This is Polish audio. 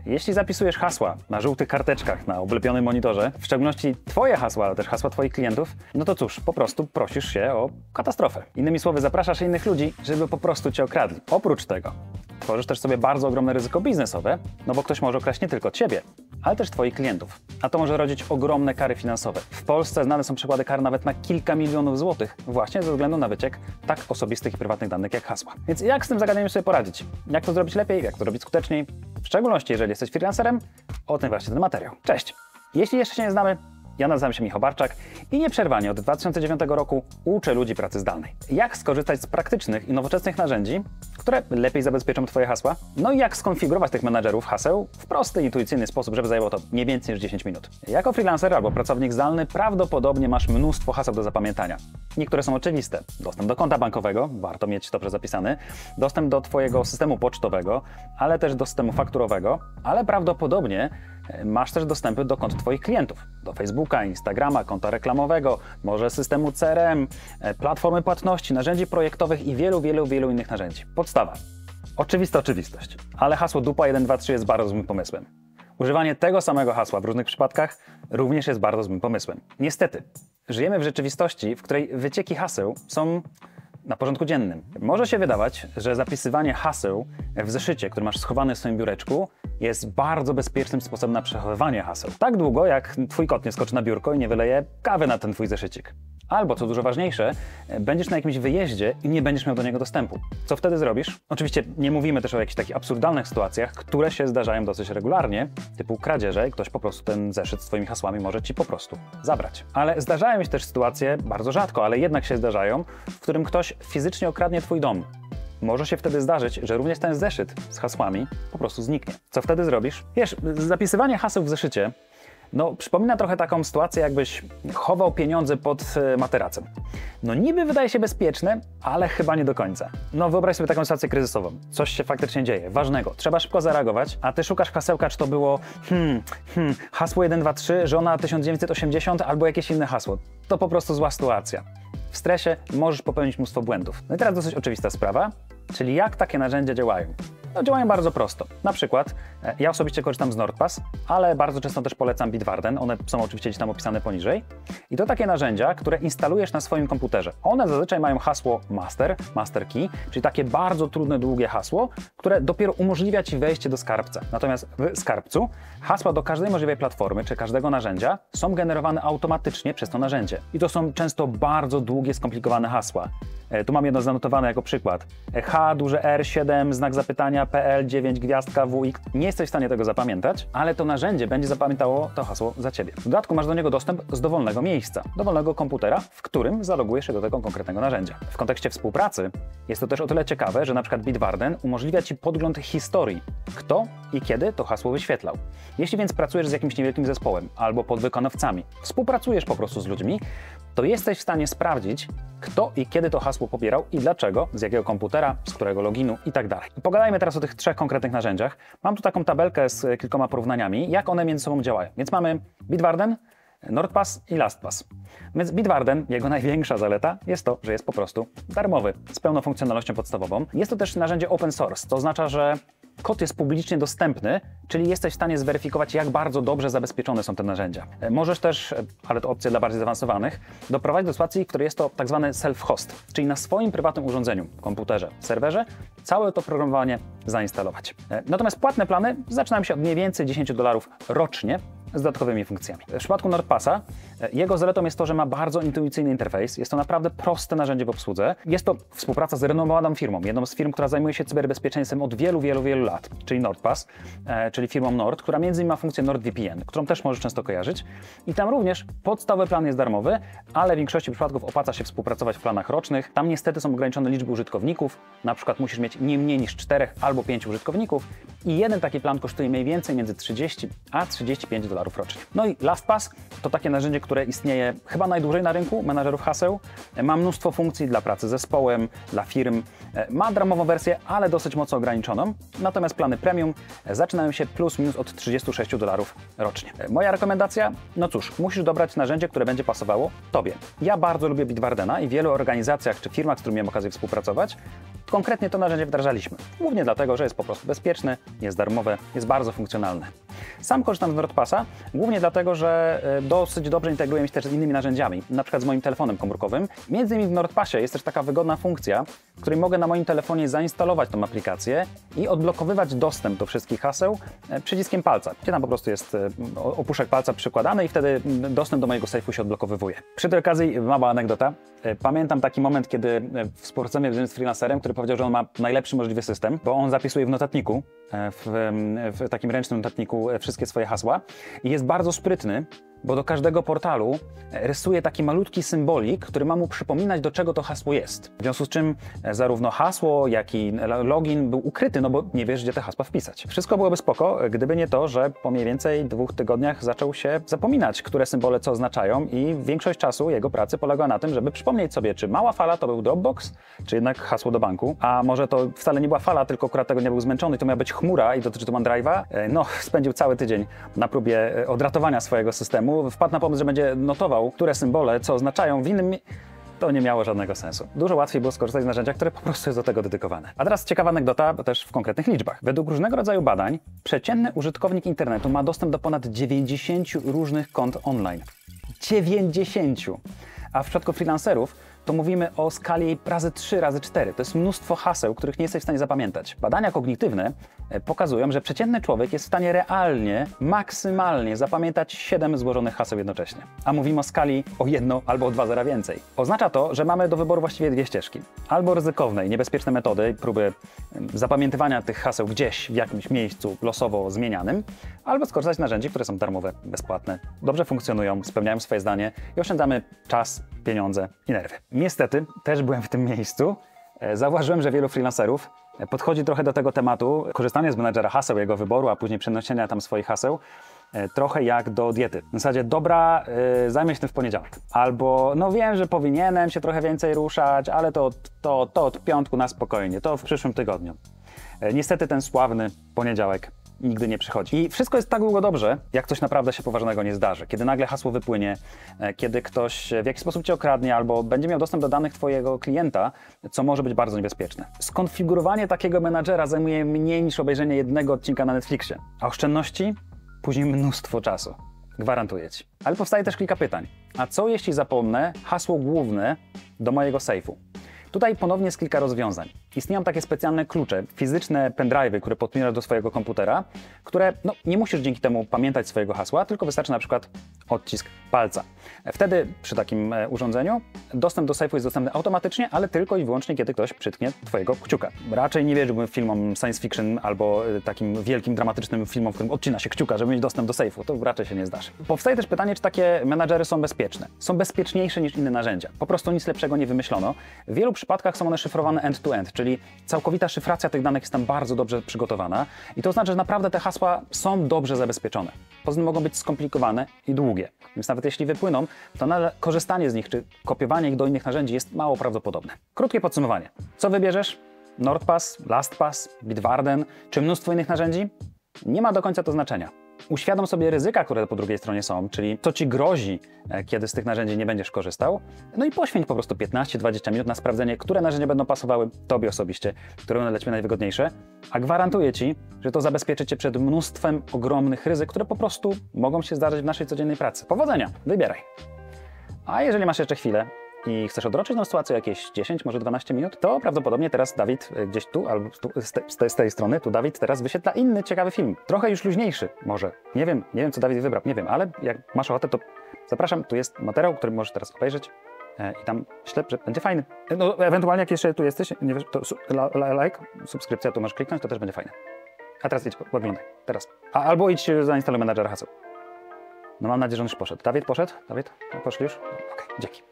Jeśli zapisujesz hasła na żółtych karteczkach na oblepionym monitorze, w szczególności Twoje hasła, ale też hasła Twoich klientów, no to cóż, po prostu prosisz się o katastrofę. Innymi słowy, zapraszasz innych ludzi, żeby po prostu Cię okradli. Oprócz tego tworzysz też sobie bardzo ogromne ryzyko biznesowe, no bo ktoś może okraść nie tylko Ciebie, ale też Twoich klientów. A to może rodzić ogromne kary finansowe. W Polsce znane są przykłady kar nawet na kilka milionów złotych, właśnie ze względu na wyciek tak osobistych i prywatnych danych jak hasła. Więc jak z tym zagadnieniem sobie poradzić? Jak to zrobić lepiej? Jak to robić skuteczniej? W szczególności, jeżeli jesteś freelancerem, o tym właśnie ten materiał. Cześć! Jeśli jeszcze się nie znamy, ja nazywam się Michał Barczak i nieprzerwanie od 2009 roku uczę ludzi pracy zdalnej. Jak skorzystać z praktycznych i nowoczesnych narzędzi, które lepiej zabezpieczą Twoje hasła, no i jak skonfigurować tych menadżerów haseł w prosty, intuicyjny sposób, żeby zajęło to nie więcej niż 10 minut. Jako freelancer albo pracownik zdalny prawdopodobnie masz mnóstwo haseł do zapamiętania. Niektóre są oczywiste. Dostęp do konta bankowego, warto mieć dobrze zapisany, dostęp do Twojego systemu pocztowego, ale też do systemu fakturowego, ale prawdopodobnie masz też dostępy do kont Twoich klientów, do Facebooka, Instagrama, konta reklamowego, może systemu CRM, platformy płatności, narzędzi projektowych i wielu innych narzędzi. Podstawa. Oczywista oczywistość, ale hasło dupa 123 jest bardzo złym pomysłem. Używanie tego samego hasła w różnych przypadkach również jest bardzo złym pomysłem. Niestety, żyjemy w rzeczywistości, w której wycieki haseł są na porządku dziennym. Może się wydawać, że zapisywanie haseł w zeszycie, który masz schowany w swoim biureczku, jest bardzo bezpiecznym sposobem na przechowywanie haseł. Tak długo, jak Twój kot nie skoczy na biurko i nie wyleje kawy na ten Twój zeszycik. Albo, co dużo ważniejsze, będziesz na jakimś wyjeździe i nie będziesz miał do niego dostępu. Co wtedy zrobisz? Oczywiście nie mówimy też o jakichś takich absurdalnych sytuacjach, które się zdarzają dosyć regularnie, typu kradzieże i ktoś po prostu ten zeszyt z Twoimi hasłami może Ci po prostu zabrać. Ale zdarzają się też sytuacje, bardzo rzadko, ale jednak się zdarzają, w którym ktoś fizycznie okradnie Twój dom. Może się wtedy zdarzyć, że również ten zeszyt z hasłami po prostu zniknie. Co wtedy zrobisz? Wiesz, zapisywanie haseł w zeszycie przypomina trochę taką sytuację, jakbyś chował pieniądze pod materacem. Niby wydaje się bezpieczne, ale chyba nie do końca. Wyobraź sobie taką sytuację kryzysową. Coś się faktycznie dzieje, ważnego. Trzeba szybko zareagować, a ty szukasz hasełka, czy to było hasło 123, żona 1980 albo jakieś inne hasło. To po prostu zła sytuacja. W stresie możesz popełnić mnóstwo błędów. I teraz dosyć oczywista sprawa, czyli jak takie narzędzia działają. Działają bardzo prosto. Na przykład ja osobiście korzystam z NordPass, ale bardzo często też polecam Bitwarden. One są oczywiście gdzieś tam opisane poniżej. I to takie narzędzia, które instalujesz na swoim komputerze. One zazwyczaj mają hasło master key, czyli takie bardzo trudne, długie hasło, które dopiero umożliwia Ci wejście do skarbca. Natomiast w skarbcu hasła do każdej możliwej platformy czy każdego narzędzia są generowane automatycznie przez to narzędzie. I to są często bardzo długie, skomplikowane hasła. Tu mam jedno zanotowane jako przykład. H, duże R, 7, znak zapytania, PL, 9, gwiazdka, WX. Nie jesteś w stanie tego zapamiętać, ale to narzędzie będzie zapamiętało to hasło za Ciebie. W dodatku masz do niego dostęp z dowolnego miejsca, dowolnego komputera, w którym zalogujesz się do tego konkretnego narzędzia. W kontekście współpracy jest to też o tyle ciekawe, że na przykład Bitwarden umożliwia Ci podgląd historii, kto i kiedy to hasło wyświetlał. Jeśli więc pracujesz z jakimś niewielkim zespołem albo podwykonawcami, współpracujesz po prostu z ludźmi, to jesteś w stanie sprawdzić, kto i kiedy to hasło pobierał i dlaczego, z jakiego komputera, z którego loginu i tak dalej. Pogadajmy teraz o tych trzech konkretnych narzędziach. Mam tu taką tabelkę z kilkoma porównaniami, jak one między sobą działają. Więc mamy Bitwarden, NordPass i LastPass. Więc Bitwarden, jego największa zaleta jest to, że jest po prostu darmowy, z pełną funkcjonalnością podstawową. Jest to też narzędzie open source, to oznacza, że kod jest publicznie dostępny, czyli jesteś w stanie zweryfikować, jak bardzo dobrze zabezpieczone są te narzędzia. Możesz też, ale to opcja dla bardziej zaawansowanych, doprowadzić do sytuacji, w której jest to tak zwany self-host, czyli na swoim prywatnym urządzeniu, komputerze, serwerze, całe to programowanie zainstalować. Natomiast płatne plany zaczynają się od mniej więcej $10 rocznie, z dodatkowymi funkcjami. W przypadku NordPassa jego zaletą jest to, że ma bardzo intuicyjny interfejs. Jest to naprawdę proste narzędzie w obsłudze. Jest to współpraca z renomowaną firmą, jedną z firm, która zajmuje się cyberbezpieczeństwem od wielu lat, czyli NordPass, czyli firmą Nord, która między innymi ma funkcję NordVPN, którą też możesz często kojarzyć. I tam również podstawowy plan jest darmowy, ale w większości przypadków opłaca się współpracować w planach rocznych. Tam niestety są ograniczone liczby użytkowników. Na przykład musisz mieć nie mniej niż 4 albo 5 użytkowników i jeden taki plan kosztuje mniej więcej między $30 a $35 $1000 rocznie. No i LastPass to takie narzędzie, które istnieje chyba najdłużej na rynku menadżerów haseł. Ma mnóstwo funkcji dla pracy z zespołem, dla firm. Ma darmową wersję, ale dosyć mocno ograniczoną. Natomiast plany premium zaczynają się plus minus od $36 rocznie. Moja rekomendacja? No cóż, musisz dobrać narzędzie, które będzie pasowało Tobie. Ja bardzo lubię Bitwardena i w wielu organizacjach czy firmach, z którymi miałem okazję współpracować, konkretnie to narzędzie wdrażaliśmy. Głównie dlatego, że jest po prostu bezpieczne, jest darmowe, jest bardzo funkcjonalne. Sam korzystam z NordPassa, głównie dlatego, że dosyć dobrze integruje mi się też z innymi narzędziami, na przykład z moim telefonem komórkowym. Między innymi w NordPassie jest też taka wygodna funkcja, w której mogę na moim telefonie zainstalować tą aplikację i odblokowywać dostęp do wszystkich haseł przyciskiem palca, gdzie tam po prostu jest opuszek palca przykładany i wtedy dostęp do mojego sejfu się odblokowywuje. Przy tej okazji mała anegdota. Pamiętam taki moment, kiedy współpracujemy z freelancerem, który powiedział, że on ma najlepszy możliwy system, bo on zapisuje w notatniku, w takim ręcznym notatniku wszystkie swoje hasła i jest bardzo sprytny, bo do każdego portalu rysuje taki malutki symbolik, który ma mu przypominać, do czego to hasło jest. W związku z czym zarówno hasło, jak i login był ukryty, no bo nie wiesz, gdzie te hasła wpisać. Wszystko byłoby spoko, gdyby nie to, że po mniej więcej 2 tygodniach zaczął się zapominać, które symbole co oznaczają i większość czasu jego pracy polegała na tym, żeby przypomnieć sobie, czy mała fala to był Dropbox, czy jednak hasło do banku, a może to wcale nie była fala, tylko akurat tego nie był zmęczony, to miała być chmura i dotyczy to OneDrive'a. No, spędził cały tydzień na próbie odratowania swojego systemu. Wpadł na pomysł, że będzie notował, które symbole co oznaczają w innym. To nie miało żadnego sensu. Dużo łatwiej było skorzystać z narzędzia, które po prostu jest do tego dedykowane. A teraz ciekawa anegdota, bo też w konkretnych liczbach. Według różnego rodzaju badań przeciętny użytkownik internetu ma dostęp do ponad 90 różnych kont online. 90! A w przypadku freelancerów to mówimy o skali razy 3, razy 4. To jest mnóstwo haseł, których nie jesteś w stanie zapamiętać. Badania kognitywne pokazują, że przeciętny człowiek jest w stanie realnie, maksymalnie zapamiętać 7 złożonych haseł jednocześnie. A mówimy o skali o 1 albo o 2 zera więcej. Oznacza to, że mamy do wyboru właściwie 2 ścieżki. Albo ryzykowne i niebezpieczne metody, próby zapamiętywania tych haseł gdzieś w jakimś miejscu losowo zmienianym, albo skorzystać z narzędzi, które są darmowe, bezpłatne, dobrze funkcjonują, spełniają swoje zdanie i oszczędzamy czas, pieniądze i nerwy. Niestety, też byłem w tym miejscu. Zauważyłem, że wielu freelancerów podchodzi trochę do tego tematu, korzystanie z menadżera haseł, jego wyboru, a później przenoszenia tam swoich haseł, trochę jak do diety. W zasadzie, dobra, zajmę się tym w poniedziałek. Albo, no wiem, że powinienem się trochę więcej ruszać, ale to od piątku na spokojnie, to w przyszłym tygodniu. Niestety ten sławny poniedziałek nigdy nie przychodzi. I wszystko jest tak długo dobrze, jak coś naprawdę się poważnego nie zdarzy. Kiedy nagle hasło wypłynie, kiedy ktoś w jakiś sposób cię okradnie albo będzie miał dostęp do danych twojego klienta, co może być bardzo niebezpieczne. Skonfigurowanie takiego menadżera zajmuje mniej niż obejrzenie jednego odcinka na Netflixie, a oszczędności później mnóstwo czasu. Gwarantuję ci. Ale powstaje też kilka pytań. A co jeśli zapomnę hasło główne do mojego sejfu? Tutaj ponownie jest kilka rozwiązań. Istnieją takie specjalne klucze, fizyczne pendrive'y, które podpinasz do swojego komputera, które nie musisz dzięki temu pamiętać swojego hasła, tylko wystarczy na przykład odcisk palca. Wtedy przy takim urządzeniu dostęp do sejfu jest dostępny automatycznie, ale tylko i wyłącznie, kiedy ktoś przytknie twojego kciuka. Raczej nie wierzyłbym filmom science fiction albo takim wielkim, dramatycznym filmom, w którym odcina się kciuka, żeby mieć dostęp do sejfu. To raczej się nie zdarzy. Powstaje też pytanie, czy takie menadżery są bezpieczne. Są bezpieczniejsze niż inne narzędzia. Po prostu nic lepszego nie wymyślono. W wielu przypadkach są one szyfrowane end-to-end, czyli całkowita szyfracja tych danych jest tam bardzo dobrze przygotowana i to oznacza, że naprawdę te hasła są dobrze zabezpieczone. Poza tym mogą być skomplikowane i długie, więc nawet jeśli wypłyną, to nadal korzystanie z nich czy kopiowanie ich do innych narzędzi jest mało prawdopodobne. Krótkie podsumowanie. Co wybierzesz? NordPass, LastPass, Bitwarden czy mnóstwo innych narzędzi? Nie ma do końca to znaczenia. Uświadom sobie ryzyka, które po drugiej stronie są, czyli co ci grozi, kiedy z tych narzędzi nie będziesz korzystał. No i poświęć po prostu 15-20 minut na sprawdzenie, które narzędzia będą pasowały tobie osobiście, które będą dla ciebie najwygodniejsze, a gwarantuję ci, że to zabezpieczy cię przed mnóstwem ogromnych ryzyk, które po prostu mogą się zdarzyć w naszej codziennej pracy. Powodzenia, wybieraj. A jeżeli masz jeszcze chwilę i chcesz odroczyć tą sytuację jakieś 10, może 12 minut, to prawdopodobnie teraz Dawid gdzieś tu, albo z tej strony, tu Dawid teraz wyświetla inny ciekawy film. Trochę już luźniejszy może. Nie wiem co Dawid wybrał, nie wiem, ale jak masz ochotę, to zapraszam, tu jest materiał, który możesz teraz obejrzeć i tam myślę, że będzie fajny. No ewentualnie jak jeszcze tu jesteś, nie wiesz, to like, subskrypcja, tu możesz kliknąć, to też będzie fajne. A teraz idź, oglądaj, teraz. Albo idź zainstaluj menadżer haseł. No mam nadzieję, że on już poszedł. Dawid poszedł? Dawid? Poszli już? Okej, dzięki.